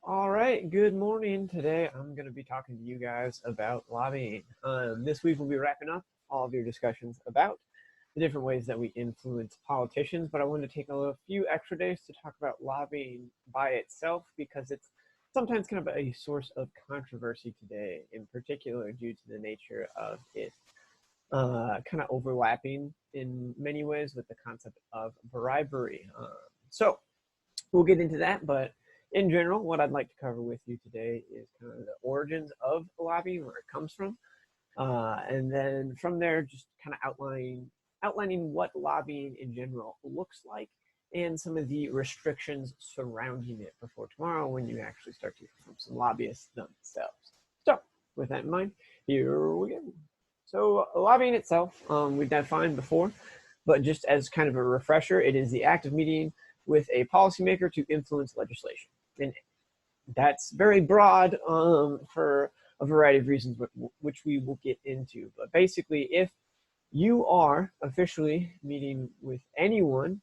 All right, good morning. Today I'm going to be talking to you guys about lobbying. This week we'll be wrapping up all of your discussions about the different ways that we influence politicians, but I wanted to take a few extra days to talk about lobbying by itself because it's sometimes kind of a source of controversy today, in particular due to the nature of it kind of overlapping in many ways with the concept of bribery. So we'll get into that, but in general, what I'd like to cover with you today is kind of the origins of lobbying, where it comes from, and then from there, just kind of outlining what lobbying in general looks like and some of the restrictions surrounding it before tomorrow when you actually start to hear from some lobbyists themselves. So, with that in mind, here we go. So, lobbying itself, we've defined before, but just as kind of a refresher, it is the act of meeting with a policymaker to influence legislation. And that's very broad for a variety of reasons, which we will get into. But basically, if you are officially meeting with anyone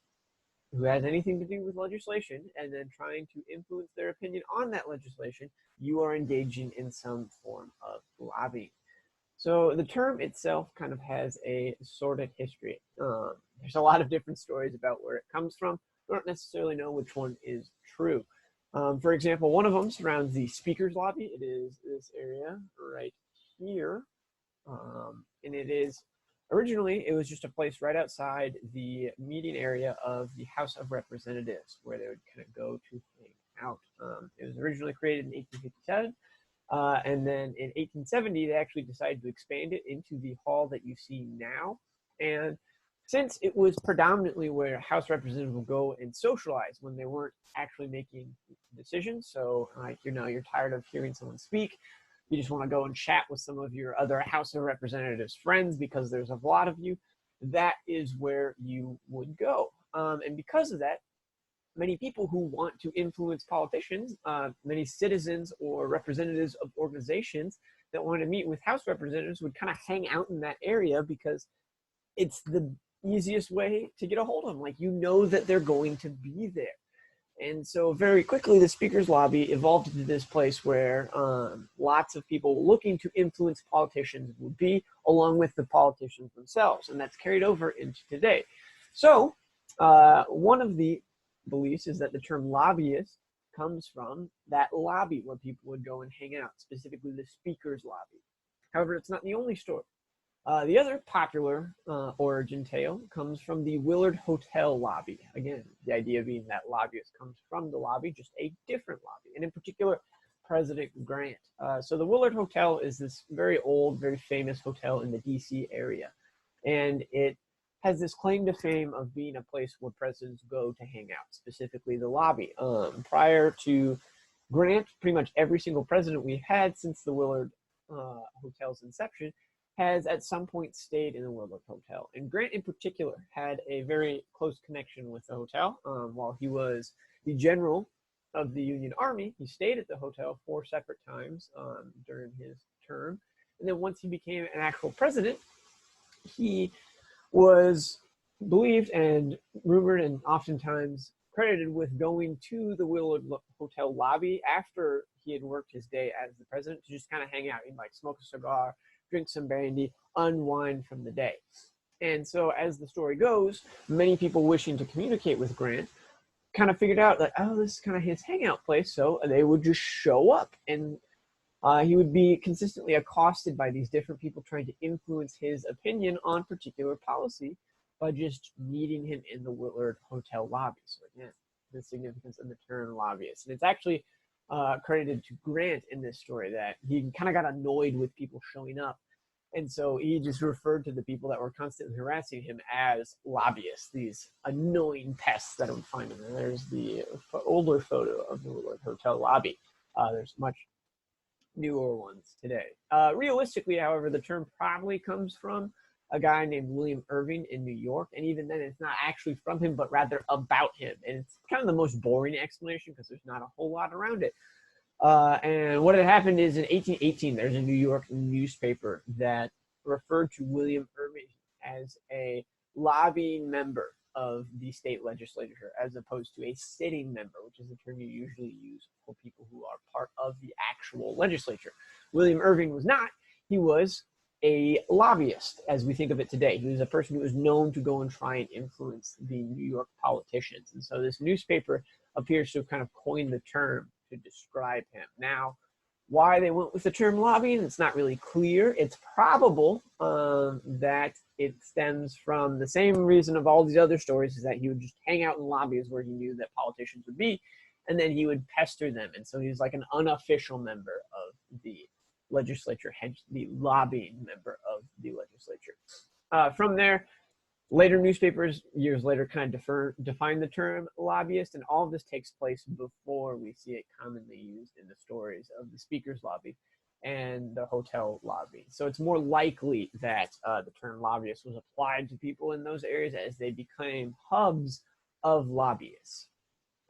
who has anything to do with legislation and then trying to influence their opinion on that legislation, you are engaging in some form of lobbying. So the term itself kind of has a sordid history. There's a lot of different stories about where it comes from. We don't necessarily know which one is true. For example, one of them surrounds the speaker's lobby. It is this area right here. And originally, it was just a place right outside the meeting area of the House of Representatives where they would kind of go to hang out. It was originally created in 1857. And then in 1870, they actually decided to expand it into the hall that you see now. And since it was predominantly where House representatives would go and socialize when they weren't actually making decisions, so like you're tired of hearing someone speak, you just want to go and chat with some of your other House of Representatives friends because there's a lot of you, that is where you would go. And because of that, many people who want to influence politicians, many citizens or representatives of organizations that want to meet with House representatives would kind of hang out in that area because it's the easiest way to get a hold of them. Like, you know that they're going to be there. And so very quickly, the speaker's lobby evolved into this place where lots of people looking to influence politicians would be, along with the politicians themselves. And that's carried over into today. So one of the beliefs is that the term lobbyist comes from that lobby where people would go and hang out, specifically the speaker's lobby. However, it's not the only story. The other popular origin tale comes from the Willard Hotel lobby. Again, the idea being that lobbyist comes from the lobby, just a different lobby, and in particular, President Grant. So the Willard Hotel is this very old, very famous hotel in the DC area, and it has this claim to fame of being a place where presidents go to hang out, specifically the lobby. Prior to Grant, pretty much every single president we've had since the Willard Hotel's inception has at some point stayed in the Willard Hotel. And Grant in particular had a very close connection with the hotel. While he was the general of the Union Army, he stayed at the hotel 4 separate times during his term. And then once he became an actual president, he was believed and rumored and oftentimes credited with going to the Willard Hotel lobby after he had worked his day as the president to just kind of hang out. He'd like smoke a cigar, drink some brandy, unwind from the day. And so as the story goes, many people wishing to communicate with Grant kind of figured out that, oh, this is kind of his hangout place. So they would just show up, and he would be consistently accosted by these different people trying to influence his opinion on particular policy by just meeting him in the Willard Hotel lobby. So again, the significance of the term lobbyist. And it's actually credited to Grant in this story that he kind of got annoyed with people showing up. And so he just referred to the people that were constantly harassing him as lobbyists, these annoying pests that I would find in there. There's the older photo of the Willard Hotel lobby. There's much newer ones today. Realistically, however, the term probably comes from a guy named William Irving in New York, and even then it's not actually from him, but rather about him. And it's kind of the most boring explanation because there's not a whole lot around it. And what had happened is in 1818, there's a New York newspaper that referred to William Irving as a lobbying member of the state legislature, as opposed to a sitting member, which is the term you usually use for people who are part of the actual legislature. William Irving was not. He was a lobbyist, as we think of it today. He was a person who was known to go and try and influence the New York politicians. And so this newspaper appears to have kind of coined the term to describe him. Now, why they went with the term lobbying, it's not really clear. It's probable that it stems from the same reason of all these other stories, is that he would just hang out in lobbies where he knew that politicians would be, and then he would pester them. And so he was like an unofficial member of the legislature, hence the lobbying member of the legislature. From there, later newspapers, years later, kind of define the term lobbyist, and all of this takes place before we see it commonly used in the stories of the speaker's lobby and the hotel lobby. So it's more likely that the term lobbyist was applied to people in those areas as they became hubs of lobbyists.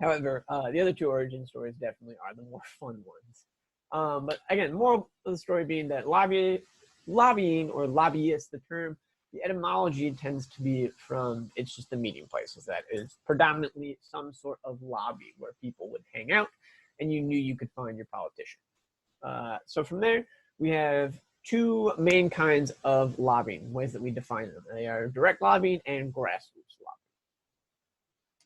However, the other two origin stories definitely are the more fun ones. But again, moral of the story being that lobbying or lobbyist, the term, the etymology tends to be from, it's just the meeting places. That is predominantly some sort of lobby where people would hang out and you knew you could find your politician. So from there, we have two main kinds of lobbying, ways that we define them. They are direct lobbying and grassroots lobbying.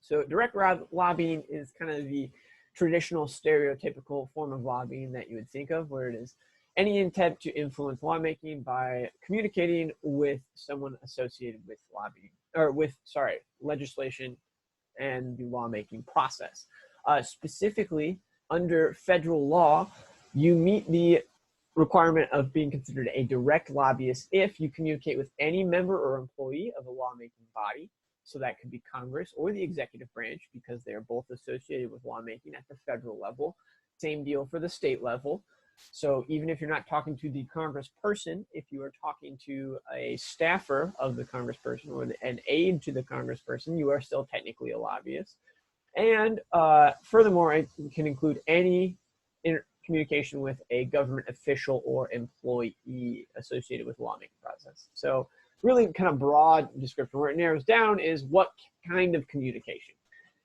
So direct lobbying is kind of the traditional stereotypical form of lobbying that you would think of, where it is any intent to influence lawmaking by communicating with someone associated with lobbying, or with, legislation and the lawmaking process. Specifically, under federal law, you meet the requirement of being considered a direct lobbyist if you communicate with any member or employee of a lawmaking body. So that could be Congress or the executive branch, because they are both associated with lawmaking at the federal level. Same deal for the state level. So even if you're not talking to the congressperson, if you are talking to a staffer of the congressperson or an aide to the congressperson, you are still technically a lobbyist. And furthermore, it can include any communication with a government official or employee associated with the lawmaking process. So really kind of broad description. Where it narrows down is what kind of communication.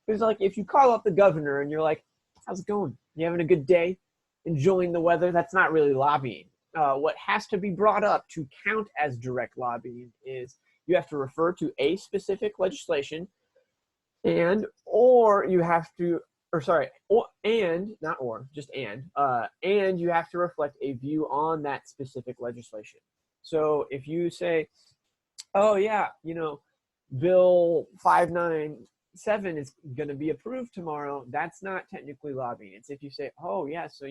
Because like if you call up the governor and you're like, how's it going? You having a good day? Enjoying the weather? That's not really lobbying. What has to be brought up to count as direct lobbying is you have to refer to a specific legislation and you have to reflect a view on that specific legislation. So if you say, oh yeah, Bill 597 is going to be approved tomorrow, that's not technically lobbying. It's if you say, oh yeah, so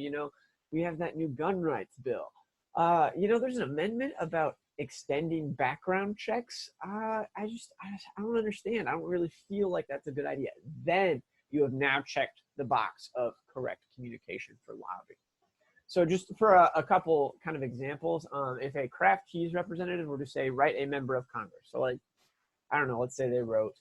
we have that new gun rights bill. There's an amendment about extending background checks. I don't understand. I don't really feel like that's a good idea. Then you have now checked the box of correct communication for lobbying. So just for a couple kind of examples, if a Kraft cheese representative were to say, write a member of Congress. So like, I don't know, let's say they wrote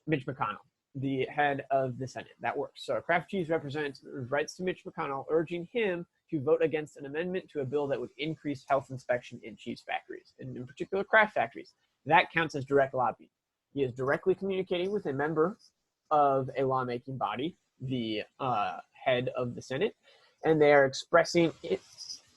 Mitch McConnell, the head of the Senate. That works. So a Kraft cheese representative writes to Mitch McConnell, urging him to vote against an amendment to a bill that would increase health inspection in cheese factories, and in particular Kraft factories. That counts as direct lobbying. He is directly communicating with a member of a lawmaking body, the head of the Senate, and they are expressing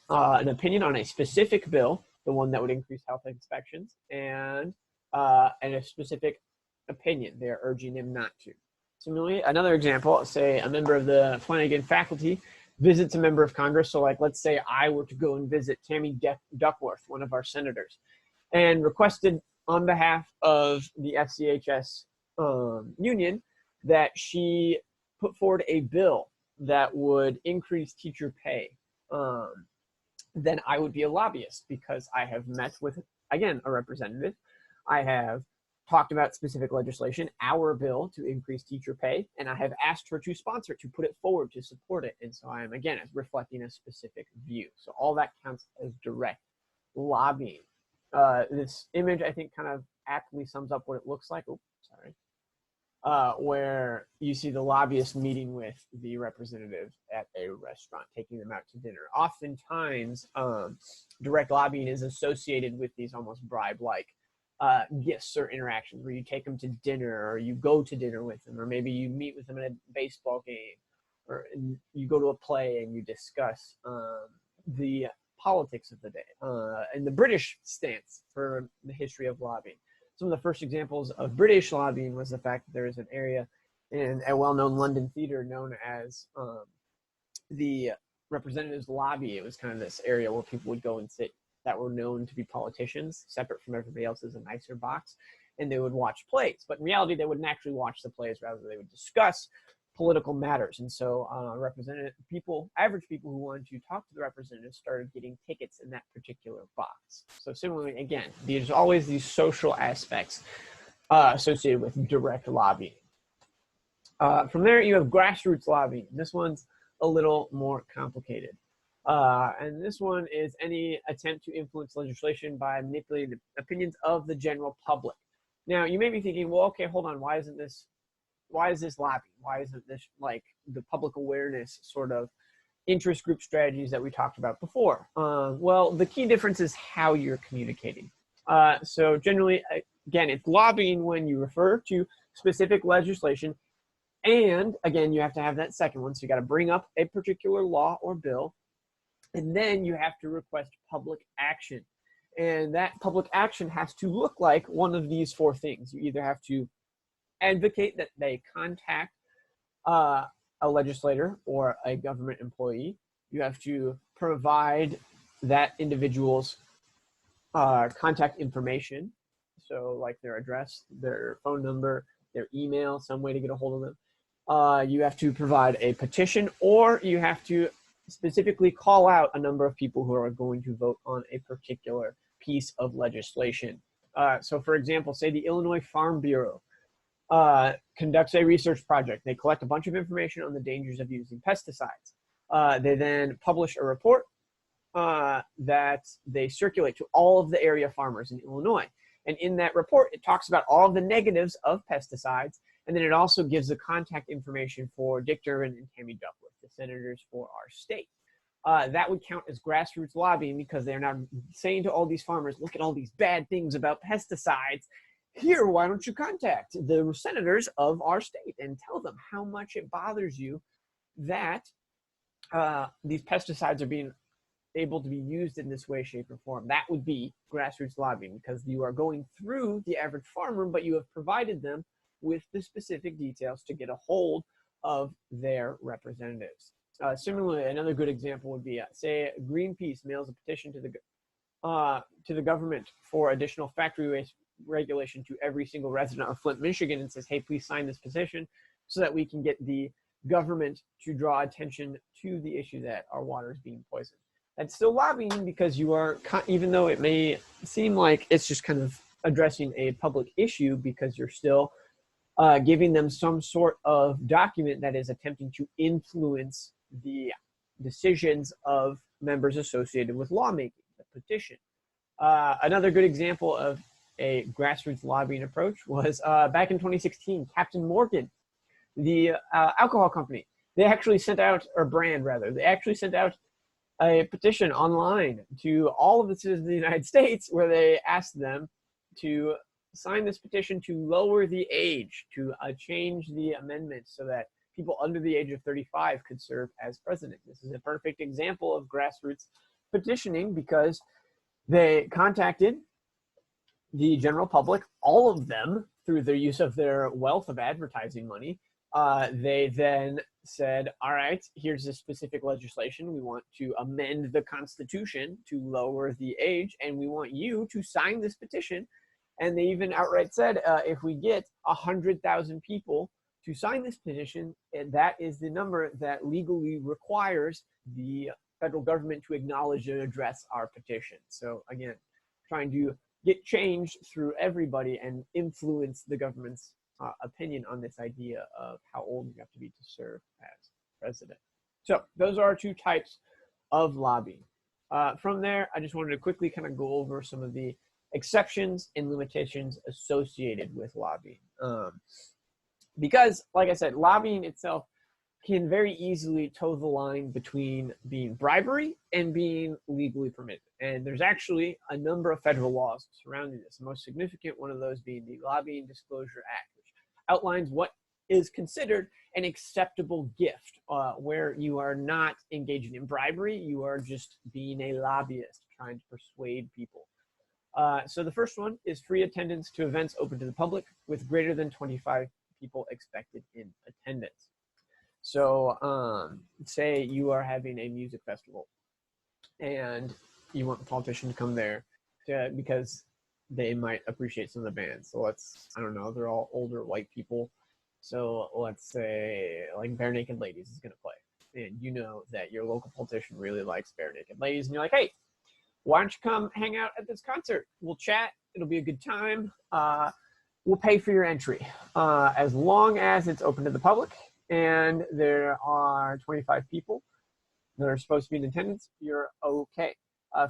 an opinion on a specific bill, the one that would increase health inspections, and a specific opinion. They are urging him not to. Similarly, another example, say a member of the Flanagan faculty visits a member of Congress. So like, let's say I were to go and visit Tammy Duckworth, one of our senators, and requested on behalf of the FCHS union that she put forward a bill that would increase teacher pay. Then I would be a lobbyist, because I have met with, again, a representative. I have talked about specific legislation, our bill to increase teacher pay, and I have asked her to sponsor it, to put it forward, to support it. And so I am, again, reflecting a specific view. So all that counts as direct lobbying. This image, I think, kind of aptly sums up what it looks like. Oh, sorry. Where you see the lobbyist meeting with the representative at a restaurant, taking them out to dinner. Oftentimes, direct lobbying is associated with these almost bribe-like gifts or interactions where you take them to dinner, or you go to dinner with them, or maybe you meet with them at a baseball game, or you go to a play and you discuss the politics of the day, and the British stance for the history of lobbying. Some of the first examples of British lobbying was the fact that there is an area in a well-known London theater known as the Representatives Lobby. It was kind of this area where people would go and sit that were known to be politicians, separate from everybody else, as a nicer box, and they would watch plays. But in reality, they wouldn't actually watch the plays, rather they would discuss political matters. And so average people who wanted to talk to the representatives started getting tickets in that particular box. So similarly, again, there's always these social aspects associated with direct lobbying. From there, you have grassroots lobbying. This one's a little more complicated. And this one is any attempt to influence legislation by manipulating the opinions of the general public. Now, you may be thinking, well, okay, hold on, why is this lobbying? Why isn't this like the public awareness sort of interest group strategies that we talked about before? Well, the key difference is how you're communicating. So generally, again, it's lobbying when you refer to specific legislation. And again, you have to have that second one. So you got to bring up a particular law or bill. And then you have to request public action. And that public action has to look like one of these four things. You either have to advocate that they contact a legislator or a government employee. You have to provide that individual's contact information. So like their address, their phone number, their email, some way to get a hold of them. You have to provide a petition, or you have to specifically call out a number of people who are going to vote on a particular piece of legislation. So for example, say the Illinois Farm Bureau conducts a research project. They collect a bunch of information on the dangers of using pesticides. They then publish a report that they circulate to all of the area farmers in Illinois. And in that report, it talks about all of the negatives of pesticides. And then it also gives the contact information for Dick Durbin and Tammy Duckworth, the senators for our state. That would count as grassroots lobbying, because they're now saying to all these farmers, look at all these bad things about pesticides. Here, why don't you contact the senators of our state and tell them how much it bothers you that these pesticides are being able to be used in this way, shape, or form. That would be grassroots lobbying, because you are going through the average farmer, but you have provided them with the specific details to get a hold of their representatives. Similarly, another good example would be, say, Greenpeace mails a petition to the government for additional factory waste regulation to every single resident of Flint, Michigan, and says, hey, please sign this petition so that we can get the government to draw attention to the issue that our water is being poisoned. That's still lobbying, because you are, even though it may seem like it's just kind of addressing a public issue, because you're still giving them some sort of document that is attempting to influence the decisions of members associated with lawmaking, the petition. Another good example of a grassroots lobbying approach was back in 2016, Captain Morgan, the alcohol company. They actually sent out, or brand rather, they actually sent out a petition online to all of the citizens of the United States, where they asked them to sign this petition to lower the age, to change the amendment so that people under the age of 35 could serve as president. This is a perfect example of grassroots petitioning, because they contacted the general public, all of them, through the use of their wealth of advertising money. They then said, all right, here's this specific legislation. We want to amend the Constitution to lower the age, and we want you to sign this petition. And they even outright said, if we get 100,000 people to sign this petition, and that is the number that legally requires the federal government to acknowledge and address our petition. So again, trying to get change through everybody and influence the government's opinion on this idea of how old you have to be to serve as president. So those are our two types of lobbying. From there, I just wanted to quickly kind of go over some of the exceptions and limitations associated with lobbying. Because, like I said, lobbying itself can very easily toe the line between being bribery and being legally permitted. And there's actually a number of federal laws surrounding this. The most significant one of those being the Lobbying Disclosure Act, which outlines what is considered an acceptable gift, where you are not engaging in bribery, you are just being a lobbyist, trying to persuade people. So the first one is free attendance to events open to the public with greater than 25 people expected in attendance. So say you are having a music festival and you want the politician to come there because they might appreciate some of the bands. So I don't know, they're all older white people. So let's say like Bare Naked Ladies is going to play. And you know that your local politician really likes Bare Naked Ladies. And you're like, hey, why don't you come hang out at this concert? We'll chat. It'll be a good time. We'll pay for your entry as long as it's open to the public and there are 25 people that are supposed to be in attendance. You're okay.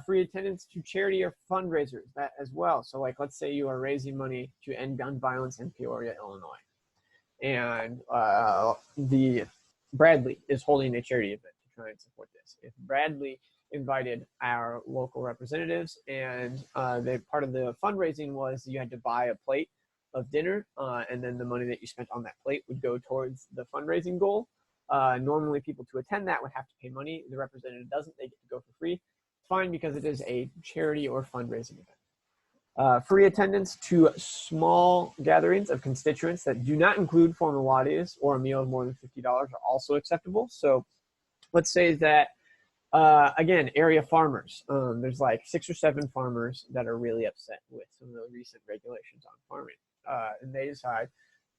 Free attendance to charity or fundraisers, that as well. So like, let's say you are raising money to end gun violence in Peoria, Illinois. And the Bradley is holding a charity event to try and support this. If Bradley invited our local representatives and part of the fundraising was you had to buy a plate of dinner and then the money that you spent on that plate would go towards the fundraising goal. Normally people to attend that would have to pay money. The representative doesn't, they get to go for free. It's fine because it is a charity or fundraising event. Free attendance to small gatherings of constituents that do not include formal lobbyists or a meal of more than $50 are also acceptable. So let's say that, again, area farmers, there's like 6 or 7 farmers that are really upset with some of the recent regulations on farming. And they decide,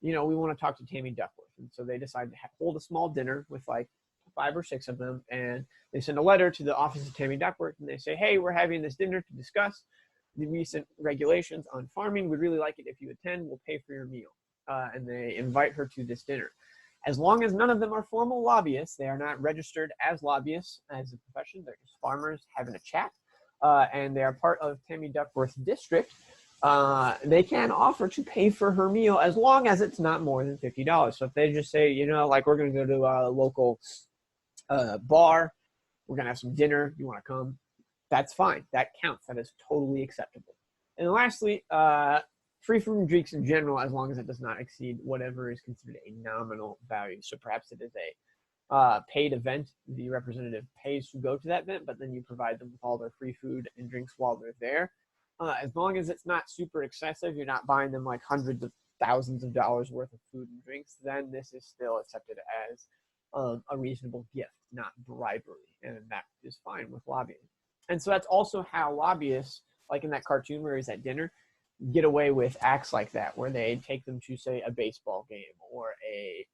you know, we want to talk to Tammy Duckworth. And so they decide to hold a small dinner with like 5 or 6 of them. And they send a letter to the office of Tammy Duckworth and they say, hey, we're having this dinner to discuss the recent regulations on farming. We'd really like it if you attend. We'll pay for your meal. And they invite her to this dinner. As long as none of them are formal lobbyists, they are not registered as lobbyists as a profession. They're just farmers having a chat. And they are part of Tammy Duckworth's district. They can offer to pay for her meal as long as it's not more than $50. So if they just say, you know, like we're going to go to a local bar, we're going to have some dinner, you want to come? That's fine. That counts. That is totally acceptable. And lastly, free from drinks in general, as long as it does not exceed whatever is considered a nominal value. So perhaps it is a paid event. The representative pays to go to that event, but then you provide them with all their free food and drinks while they're there. As long as it's not super excessive, you're not buying them like hundreds of thousands of dollars worth of food and drinks, then this is still accepted as a reasonable gift, not bribery. And that is fine with lobbying. And so that's also how lobbyists, like in that cartoon where he's at dinner, get away with acts like that, where they take them to, say, a baseball game or a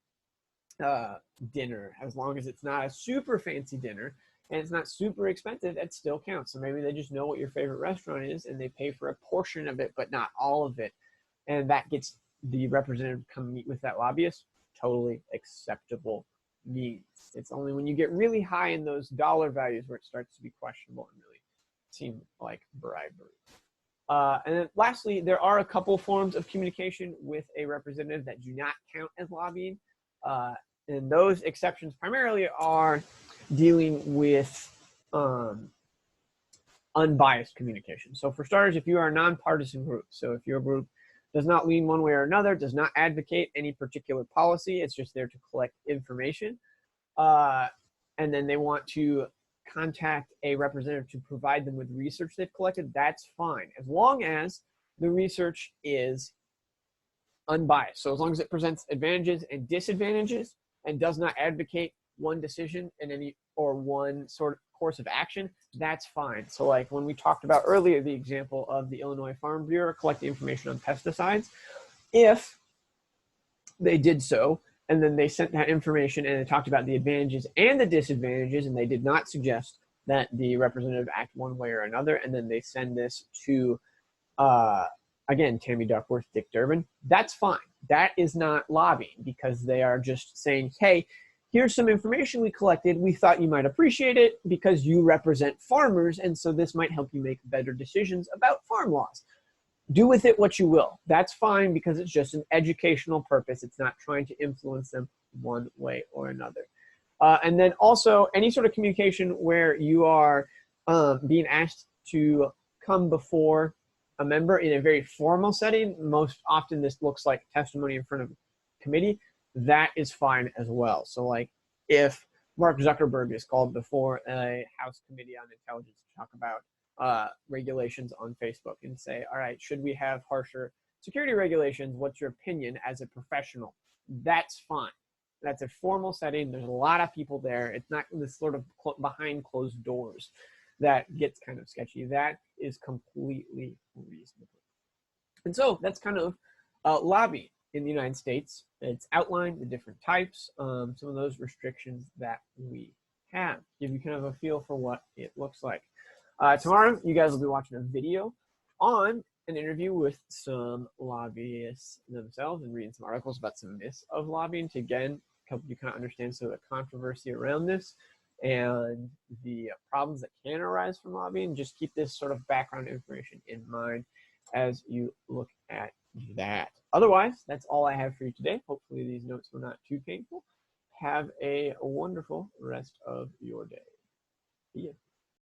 dinner. As long as it's not a super fancy dinner and it's not super expensive, it still counts. So maybe they just know what your favorite restaurant is and they pay for a portion of it, but not all of it. And that gets the representative to come meet with that lobbyist. Totally acceptable needs. It's only when you get really high in those dollar values where it starts to be questionable and really seem like bribery. And then lastly, there are a couple forms of communication with a representative that do not count as lobbying. And those exceptions primarily are dealing with unbiased communication. So for starters, if you are a nonpartisan group, so if your group does not lean one way or another, does not advocate any particular policy, it's just there to collect information, and then they want to contact a representative to provide them with research they've collected, that's fine, as long as the research is unbiased. So as long as it presents advantages and disadvantages and does not advocate one decision in any or one sort of course of action, that's fine. So like when we talked about earlier, the example of the Illinois Farm Bureau collecting information on pesticides, if they did so and then they sent that information and they talked about the advantages and the disadvantages and they did not suggest that the representative act one way or another, and then they send this to again, Tammy Duckworth, Dick Durbin, that's fine. That is not lobbying because they are just saying, hey, here's some information we collected. We thought you might appreciate it because you represent farmers, and so this might help you make better decisions about farm laws. do with it what you will. That's fine because it's just an educational purpose. It's not trying to influence them one way or another. And then also any sort of communication where you are being asked to come before a member in a very formal setting, most often this looks like testimony in front of a committee, that is fine as well. So like if Mark Zuckerberg is called before a House Committee on Intelligence to talk about regulations on Facebook and say, all right, should we have harsher security regulations? What's your opinion as a professional? That's fine. That's a formal setting. There's a lot of people there. It's not this sort of behind closed doors that gets kind of sketchy. That is completely reasonable. And so that's kind of lobbying in the United States. It's outlined the different types, some of those restrictions that we have. Give you kind of a feel for what it looks like. Tomorrow, you guys will be watching a video on an interview with some lobbyists themselves and reading some articles about some myths of lobbying to, again, help you kind of understand some of the controversy around this and the problems that can arise from lobbying. Just keep this sort of background information in mind as you look at that. Otherwise, that's all I have for you today. Hopefully these notes were not too painful. Have a wonderful rest of your day. See ya.